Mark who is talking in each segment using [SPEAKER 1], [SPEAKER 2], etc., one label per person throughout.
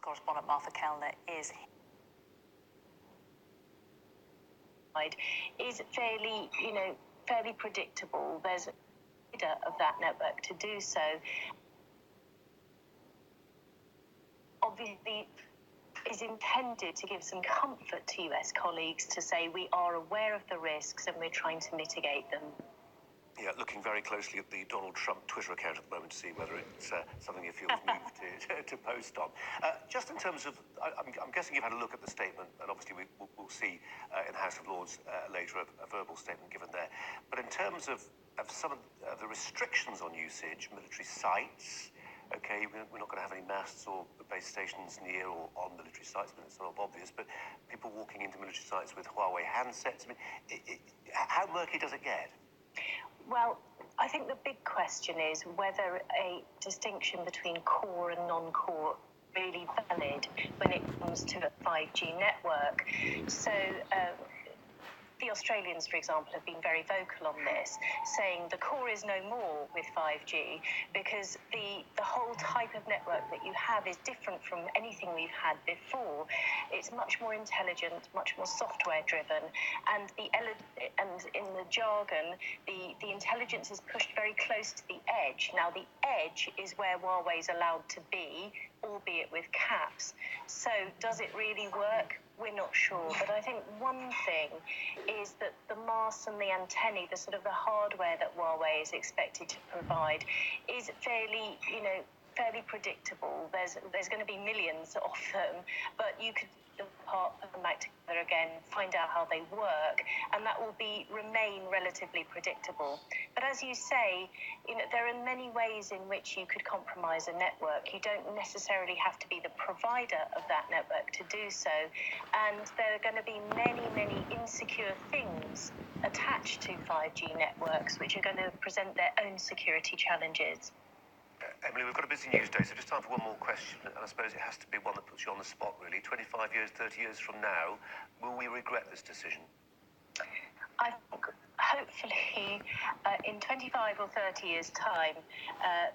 [SPEAKER 1] correspondent Martha Kellner is
[SPEAKER 2] fairly, fairly predictable. There's a leader of that network to do so. Obviously, is intended to give some comfort to US colleagues to say we are aware of the risks and we're trying to mitigate them.
[SPEAKER 3] Yeah, looking very closely at the Donald Trump Twitter account at the moment to see whether it's something you feel moved to post on. Just in terms of, I'm guessing you've had a look at the statement, and obviously we'll see in the House of Lords later a verbal statement given there. But in terms of some of the restrictions on usage, military sites, okay, we're not going to have any masts or base stations near or on military sites, but it's sort of obvious, but people walking into military sites with Huawei handsets, I mean, how murky does it get?
[SPEAKER 2] Well, I think the big question is whether a distinction between core and non-core is really valid when it comes to a 5G network. So the Australians, for example, have been very vocal on this, saying the core is no more with 5G because the whole type of network that you have is different from anything we've had before. It's much more intelligent, much more software-driven, and in the jargon, the intelligence is pushed very close to the edge. Now, the edge is where Huawei's allowed to be, albeit with caps. So does it really work? We're not sure, but I think one thing is that the masts and the antennae, the sort of the hardware that Huawei is expected to provide, is fairly, fairly predictable. There's going to be millions of them, but you could put them back together again, find out how they work, and that will remain relatively predictable. But as you say, there are many ways in which you could compromise a network. You don't necessarily have to be the provider of that network to do so, and there are going to be many, many insecure things attached to 5G networks which are going to present their own security challenges.
[SPEAKER 3] Emily, we've got a busy news day, so just time for one more question, and I suppose it has to be one that puts you on the spot, really. 25 years, 30 years from now, will we regret this decision?
[SPEAKER 2] I think hopefully in 25 or 30 years' time,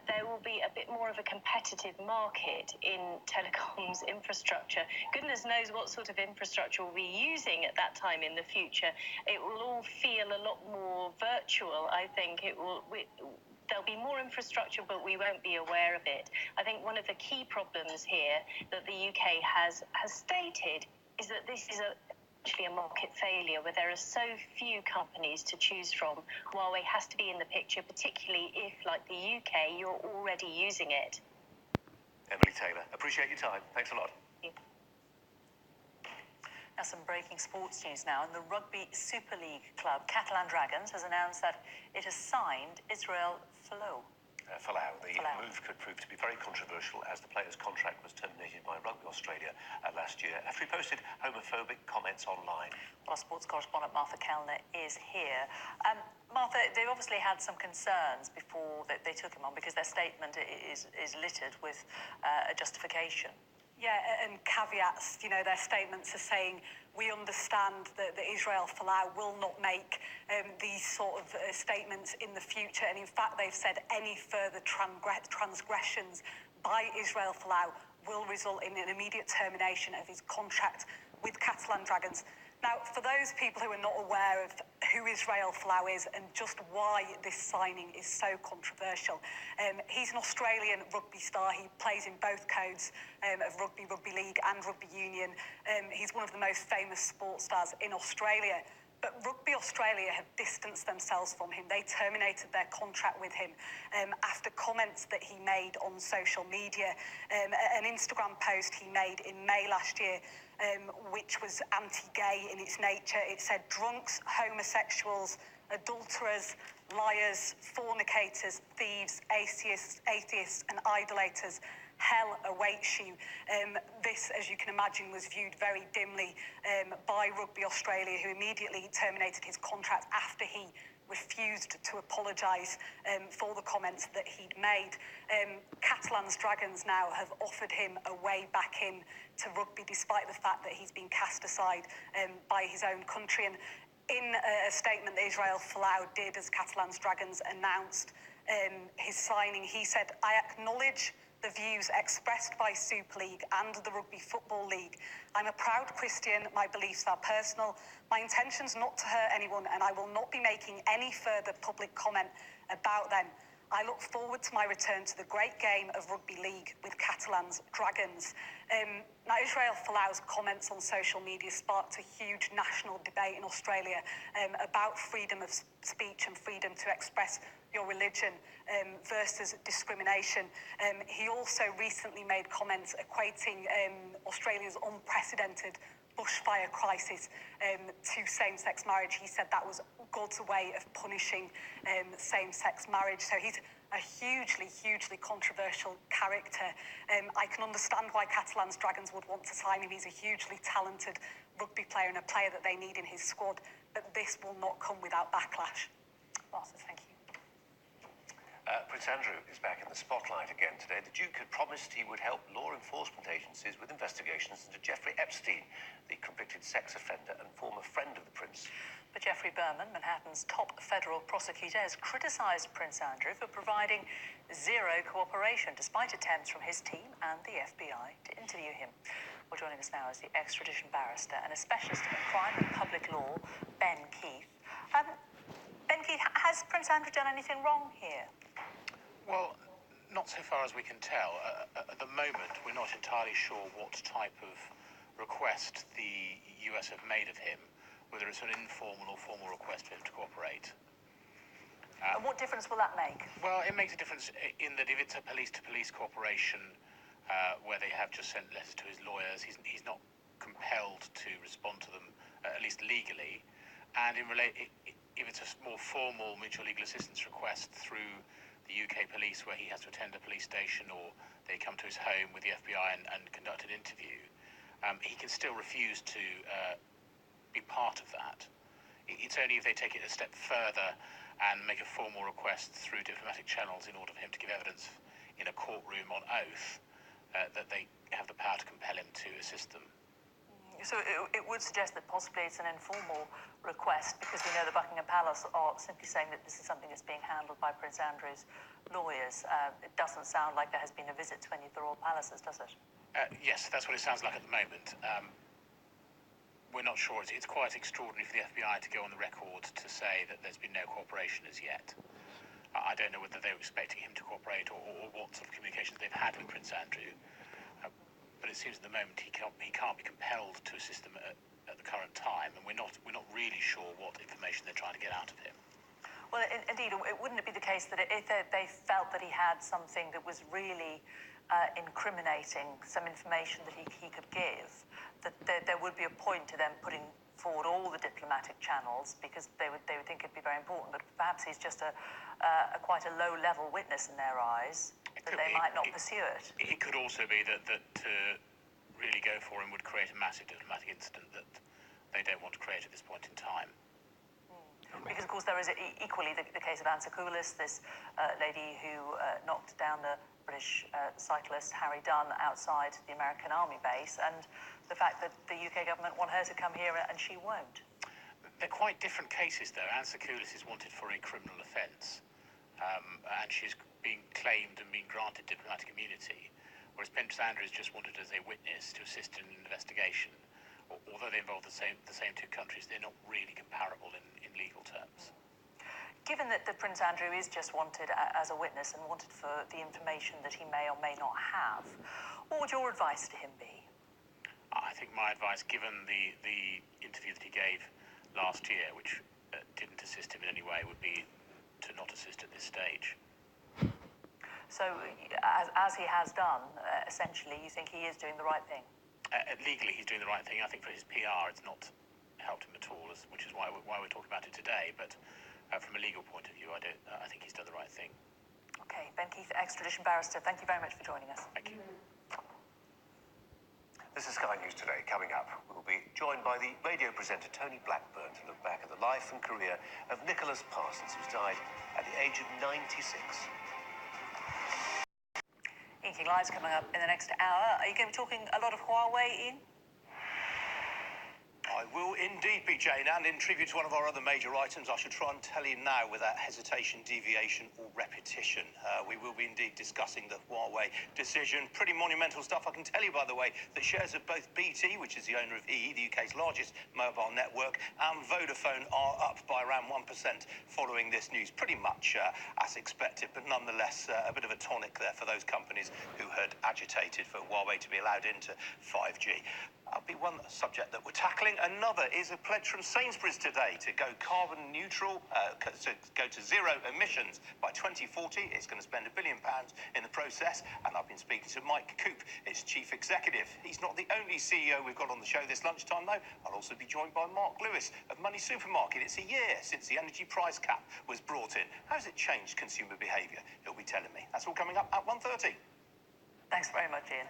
[SPEAKER 2] there will be a bit more of a competitive market in telecoms infrastructure. Goodness knows what sort of infrastructure we'll be using at that time in the future. It will all feel a lot more virtual, I think. There'll be more infrastructure, but we won't be aware of it. I think one of the key problems here that the UK has stated is that this is actually a market failure where there are so few companies to choose from. Huawei has to be in the picture, particularly if, like the UK, you're already using it.
[SPEAKER 3] Emily Taylor, appreciate your time. Thanks a lot.
[SPEAKER 2] Thank you.
[SPEAKER 1] Now, some breaking sports news now. And the Rugby Super League club, Catalan Dragons, has announced that it has signed Israel Flou.
[SPEAKER 3] Flou. The move could prove to be very controversial as the player's contract was terminated by Rugby Australia last year after he posted homophobic comments online.
[SPEAKER 1] Well, our sports correspondent Martha Kellner is here. Martha, they obviously had some concerns before they took him on because their statement is littered with a justification.
[SPEAKER 4] Yeah, and caveats, their statements are saying, we understand that Israel Folau will not make these sort of statements in the future. And in fact, they've said any further transgressions by Israel Folau will result in an immediate termination of his contract with Catalan Dragons. Now, for those people who are not aware of who Israel Folau is and just why this signing is so controversial, he's an Australian rugby star. He plays in both codes of rugby, rugby league and rugby union. He's one of the most famous sports stars in Australia. But Rugby Australia have distanced themselves from him. They terminated their contract with him after comments that he made on social media. An Instagram post he made in May last year, which was anti-gay in its nature. It said, drunks, homosexuals, adulterers, liars, fornicators, thieves, atheists and idolaters. Hell awaits you. This, as you can imagine, was viewed very dimly by Rugby Australia, who immediately terminated his contract after he refused to apologise for the comments that he'd made. Catalan's Dragons now have offered him a way back in to rugby, despite the fact that he's been cast aside by his own country. And in a statement that Israel Folau did as Catalan's Dragons announced his signing, he said, I acknowledge the views expressed by Super League and the Rugby Football League. I'm a proud Christian, my beliefs are personal, my intention's not to hurt anyone, and I will not be making any further public comment about them. I look forward to my return to the great game of rugby league with Catalan's Dragons. Now, Israel Folau's comments on social media sparked a huge national debate in Australia about freedom of speech and freedom to express your religion versus discrimination. He also recently made comments equating Australia's unprecedented bushfire crisis to same-sex marriage. He said that was God's way of punishing same-sex marriage. So he's a hugely, hugely controversial character. I can understand why Catalan's Dragons would want to sign him. He's a hugely talented rugby player and a player that they need in his squad. But this will not come without backlash.
[SPEAKER 1] Martha, thank you.
[SPEAKER 3] Prince Andrew is back in the spotlight again today. The Duke had promised he would help law enforcement agencies with investigations into Jeffrey Epstein, the convicted sex offender and former friend of the Prince.
[SPEAKER 1] But Jeffrey Berman, Manhattan's top federal prosecutor, has criticised Prince Andrew for providing zero cooperation, despite attempts from his team and the FBI to interview him. Well, joining us now is the extradition barrister and a specialist in crime and public law, Ben Keith. Ben Keith, has Prince Andrew done anything wrong here?
[SPEAKER 5] Well, not so far as we can tell. At the moment, we're not entirely sure what type of request the US have made of him, whether it's an informal or formal request for him to cooperate.
[SPEAKER 1] And what difference will that make?
[SPEAKER 5] Well, it makes a difference in that if it's a police-to-police cooperation where they have just sent letters to his lawyers, he's not compelled to respond to them, at least legally. And if it's a more formal mutual legal assistance request through the UK police, where he has to attend a police station or they come to his home with the FBI and conduct an interview, he can still refuse to be part of that. It's only if they take it a step further and make a formal request through diplomatic channels in order for him to give evidence in a courtroom on oath that they have the power to compel him to assist them.
[SPEAKER 1] So it would suggest that possibly it's an informal request, because we know the Buckingham Palace are simply saying that this is something that's being handled by Prince Andrew's lawyers. It doesn't sound like there has been a visit to any of the royal palaces, does it?
[SPEAKER 5] Yes, that's what it sounds like at the moment. We're not sure. It's quite extraordinary for the FBI to go on the record to say that there's been no cooperation as yet. I don't know whether they were expecting him to cooperate or what sort of communications they've had with Prince Andrew. But it seems at the moment he can't be compelled to assist them at the current time, and we're not really sure what information they're trying to get out of him.
[SPEAKER 1] Well, indeed, wouldn't it be the case that if they felt that he had something that was really incriminating, some information that he could give, that there would be a point to them putting forward all the diplomatic channels, because they would think it'd be very important. But perhaps he's just a quite a low-level witness in their eyes, that they might not pursue it.
[SPEAKER 5] It could also be that to really go for him would create a massive diplomatic incident that they don't want to create at this point in time.
[SPEAKER 1] Because, of course, there is equally the case of Ansakoulis, this lady who knocked down the British cyclist Harry Dunn outside the American Army base, and the fact that the UK government want her to come here and she won't.
[SPEAKER 5] They're quite different cases, though. Ansakoulis is wanted for a criminal offence, and she's being claimed and being granted diplomatic immunity, whereas Prince Andrew is just wanted as a witness to assist in an investigation. Although they involve the same two countries, they're not really comparable in legal terms.
[SPEAKER 1] Given that the Prince Andrew is just wanted as a witness and wanted for the information that he may or may not have, what would your advice to him be?
[SPEAKER 5] I think my advice, given the interview that he gave last year, which didn't assist him in any way, would be to not assist at this stage.
[SPEAKER 1] So, as he has done, essentially, you think he is doing the right thing?
[SPEAKER 5] Legally, he's doing the right thing. I think for his PR, it's not helped him at all, which is why we're talking about it today. But from a legal point of view, I think he's done the right thing.
[SPEAKER 1] Okay, Ben Keith, extradition barrister, thank you very much for joining us.
[SPEAKER 5] Thank you.
[SPEAKER 3] This is Sky News Today. Coming up, we'll be joined by the radio presenter Tony Blackburn to look back at the life and career of Nicholas Parsons, who's died at the age of 96.
[SPEAKER 1] Eating Live's coming up in the next hour. Are you going to be talking a lot of Huawei, Ian?
[SPEAKER 3] I will indeed be, Jane, and in tribute to one of our other major items, I should try and tell you now without hesitation, deviation or repetition. We will be indeed discussing the Huawei decision. Pretty monumental stuff. I can tell you, by the way, that shares of both BT, which is the owner of EE, the UK's largest mobile network, and Vodafone are up by around 1% following this news. Pretty much as expected, but nonetheless a bit of a tonic there for those companies who had agitated for Huawei to be allowed into 5G. That'll be one subject that we're tackling. Another is a pledge from Sainsbury's today to go carbon neutral, to go to zero emissions by 2040. It's going to spend £1 billion in the process. And I've been speaking to Mike Coop, its chief executive. He's not the only CEO we've got on the show this lunchtime, though. I'll also be joined by Mark Lewis of Money Supermarket. It's a year since the energy price cap was brought in. How's it changed consumer behaviour? He'll be telling me. That's all coming up at 1:30.
[SPEAKER 1] Thanks very much, Ian.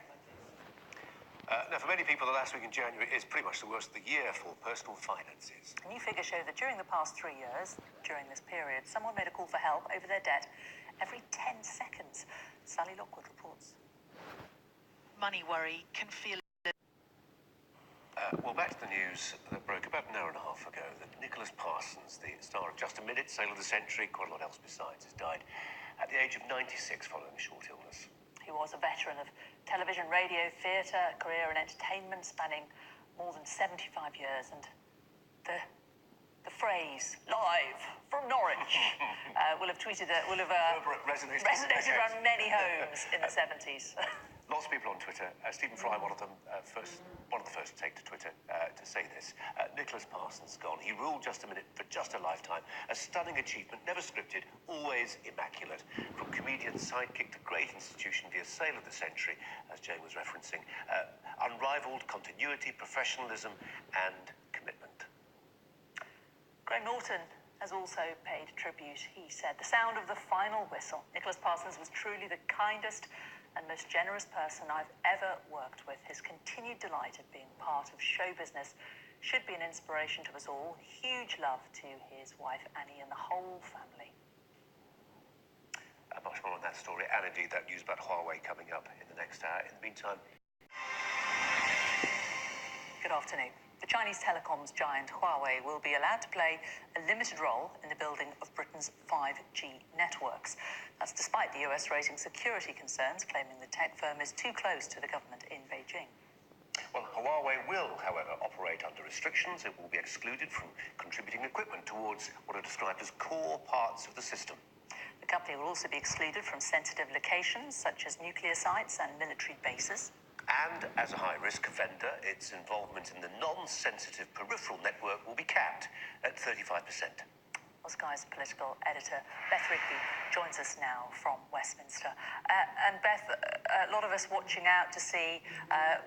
[SPEAKER 3] Now, for many people, the last week in January is pretty much the worst of the year for personal finances.
[SPEAKER 1] New figures show that during the past 3 years, during this period, someone made a call for help over their debt every 10 seconds. Sally Lockwood reports.
[SPEAKER 6] Money worry can feel...
[SPEAKER 3] Well, back to the news that broke about an hour and a half ago that Nicholas Parsons, the star of Just a Minute, Sale of the Century, quite a lot else besides, has died at the age of 96 following a short illness.
[SPEAKER 1] He was a veteran of television, radio, theatre, career and entertainment spanning more than 75 years. And the phrase, live from Norwich, will have resonated around many homes in the 70s.
[SPEAKER 3] Lots of people on Twitter. Stephen Fry, one of the first to take to Twitter to say this. Nicholas Parsons gone. He ruled Just a Minute for just a lifetime. A stunning achievement, never scripted, always immaculate. From comedian sidekick to great institution via Sale of the Century, as Jane was referencing. Unrivaled continuity, professionalism and commitment.
[SPEAKER 1] Graham Norton has also paid tribute. He said, "The sound of the final whistle. Nicholas Parsons was truly the kindest and most generous person I've ever worked with. His continued delight at being part of show business should be an inspiration to us all. Huge love to his wife Annie and the whole family."
[SPEAKER 3] Much more on that story, and indeed that news about Huawei coming up in the next hour. In the meantime...
[SPEAKER 1] Good afternoon. The Chinese telecoms giant Huawei will be allowed to play a limited role in the building of Britain's 5G networks. That's despite the US raising security concerns, claiming the tech firm is too close to the government in Beijing.
[SPEAKER 3] Well, Huawei will, however, operate under restrictions. It will be excluded from contributing equipment towards what are described as core parts of the system.
[SPEAKER 1] The company will also be excluded from sensitive locations such as nuclear sites and military bases.
[SPEAKER 3] And as a high-risk vendor, its involvement in the non-sensitive peripheral network will be capped at 35%.
[SPEAKER 1] Well, Sky's political editor, Beth Rugby, joins us now from Westminster. And Beth, a lot of us watching out to see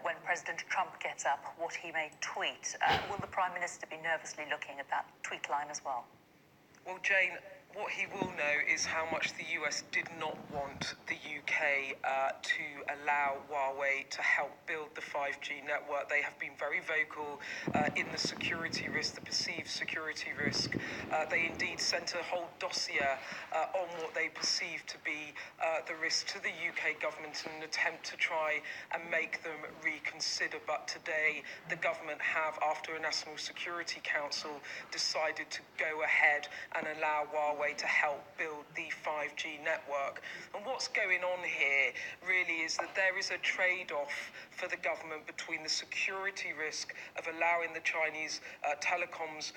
[SPEAKER 1] when President Trump gets up what he may tweet. Will the Prime Minister be nervously looking at that tweet line as well?
[SPEAKER 7] Well, Jane, what he will know is how much the US did not want the UK to allow Huawei to help build the 5G network. They have been very vocal in the security risk, the perceived security risk. They indeed sent a whole dossier on what they perceive to be the risk to the UK government in an attempt to try and make them reconsider. But today, the government have, after a National Security Council, decided to go ahead and allow Huawei to help build the 5G network. And what's going on here really is that there is a trade-off for the government between the security risk of allowing the Chinese telecoms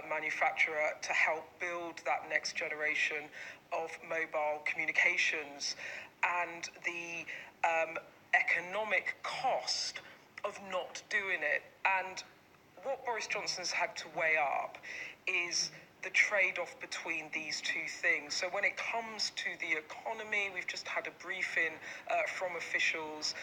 [SPEAKER 7] manufacturer to help build that next generation of mobile communications and the economic cost of not doing it. And what Boris Johnson's had to weigh up is the trade-off between these two things. So when it comes to the economy, we've just had a briefing from officials.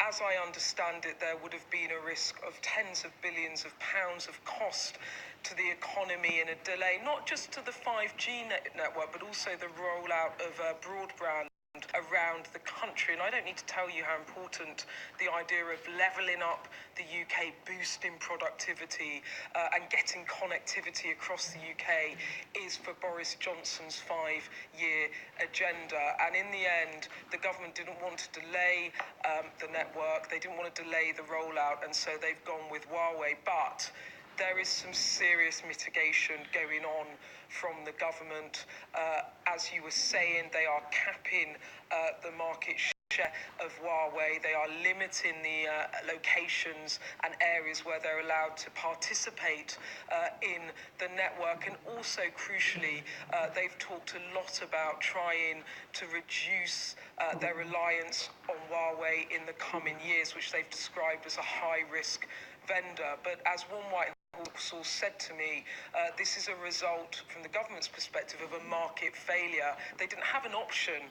[SPEAKER 7] As I understand it, there would have been a risk of tens of billions of pounds of cost to the economy in a delay, not just to the 5G network, but also the rollout of broadband around the country. And I don't need to tell you how important the idea of levelling up the UK, boosting productivity and getting connectivity across the UK is for Boris Johnson's 5-year agenda. And in the end, the government didn't want to delay the network, they didn't want to delay the rollout, and so they've gone with Huawei. But there is some serious mitigation going on from the government. As you were saying, they are capping the market share of Huawei. They are limiting the locations and areas where they're allowed to participate in the network. And also, crucially, they've talked a lot about trying to reduce their reliance on Huawei in the coming years, which they've described as a high-risk vendor. But as one White House said to me, this is a result, from the government's perspective, of a market failure. They didn't have an option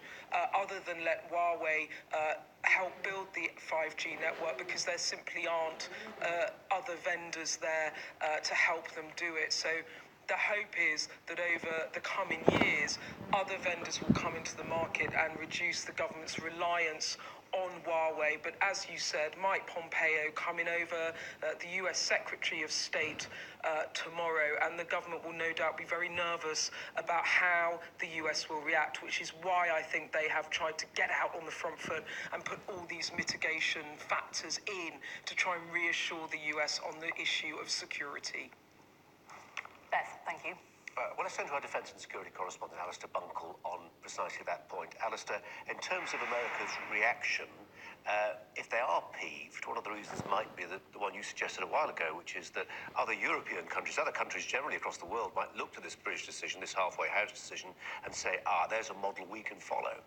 [SPEAKER 7] other than let Huawei help build the 5G network, because there simply aren't other vendors there to help them do it. So the hope is that over the coming years, other vendors will come into the market and reduce the government's reliance on Huawei. But as you said, Mike Pompeo coming over, the US Secretary of State tomorrow, and the government will no doubt be very nervous about how the US will react, which is why I think they have tried to get out on the front foot and put all these mitigation factors in to try and reassure the US on the issue of security.
[SPEAKER 1] Beth, thank you.
[SPEAKER 3] Well, let's turn to our defence and security correspondent, Alistair Bunkle, on precisely that point. Alistair, in terms of America's reaction, if they are peeved, one of the reasons might be that the one you suggested a while ago, which is that other European countries, other countries generally across the world, might look to this British decision, this halfway house decision, and say, there's a model we can follow.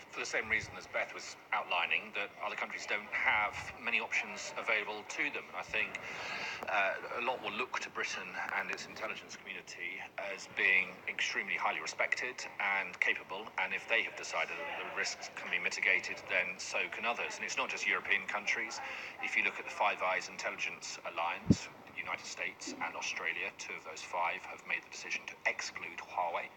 [SPEAKER 8] For the same reason as Beth was outlining, that other countries don't have many options available to them. I think a lot will look to Britain and its intelligence community as being extremely highly respected and capable, and if they have decided that the risks can be mitigated, then so can others. And it's not just European countries. If you look at the Five Eyes Intelligence Alliance, the United States and Australia, 2 of those 5 have made the decision to exclude Huawei.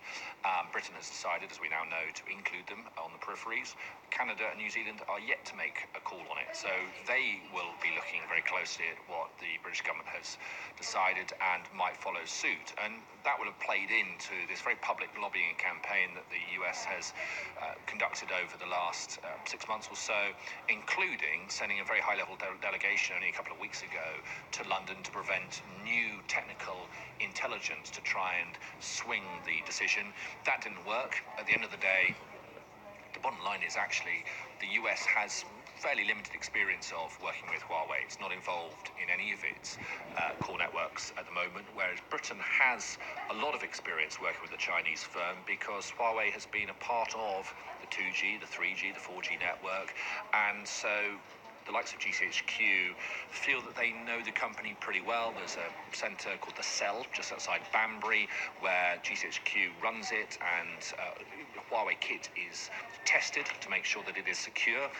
[SPEAKER 8] Britain has decided, as we now know, to include them on the peripheries. Canada and New Zealand are yet to make a call on it. So they will be looking very closely at what the British government has decided and might follow suit. And that will have played into this very public lobbying campaign that the US has conducted over the last 6 months or so, including sending a very high-level delegation only a couple of weeks ago to London to prevent new technical intelligence to try and swing the decision. That didn't work. At the end of the day, the bottom line is actually the US has fairly limited experience of working with Huawei. It's not involved in any of its core networks at the moment, whereas Britain has a lot of experience working with the Chinese firm, because Huawei has been a part of the 2G, the 3G, the 4G network, and so the likes of GCHQ feel that they know the company pretty well. There's a centre called the Cell just outside Banbury where GCHQ runs it, and Huawei kit is tested to make sure that it is secure.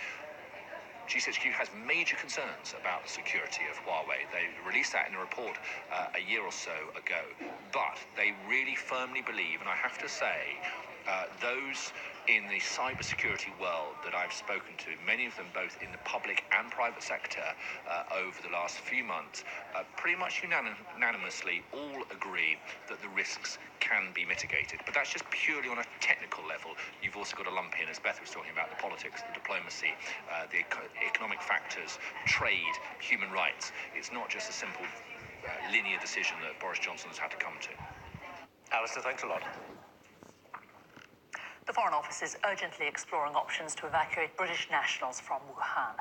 [SPEAKER 8] GCHQ has major concerns about the security of Huawei. They released that in a report a year or so ago, but they really firmly believe, and I have to say, those in the cybersecurity world that I've spoken to, many of them both in the public and private sector over the last few months, pretty much unanimously all agree that the risks can be mitigated. But that's just purely on a technical level. You've also got to lump in, as Beth was talking about, the politics, the diplomacy, the economic factors, trade, human rights. It's not just a simple linear decision that Boris Johnson has had to come to.
[SPEAKER 3] Alistair, thanks a lot.
[SPEAKER 1] The Foreign Office is urgently exploring options to evacuate British nationals from Wuhan.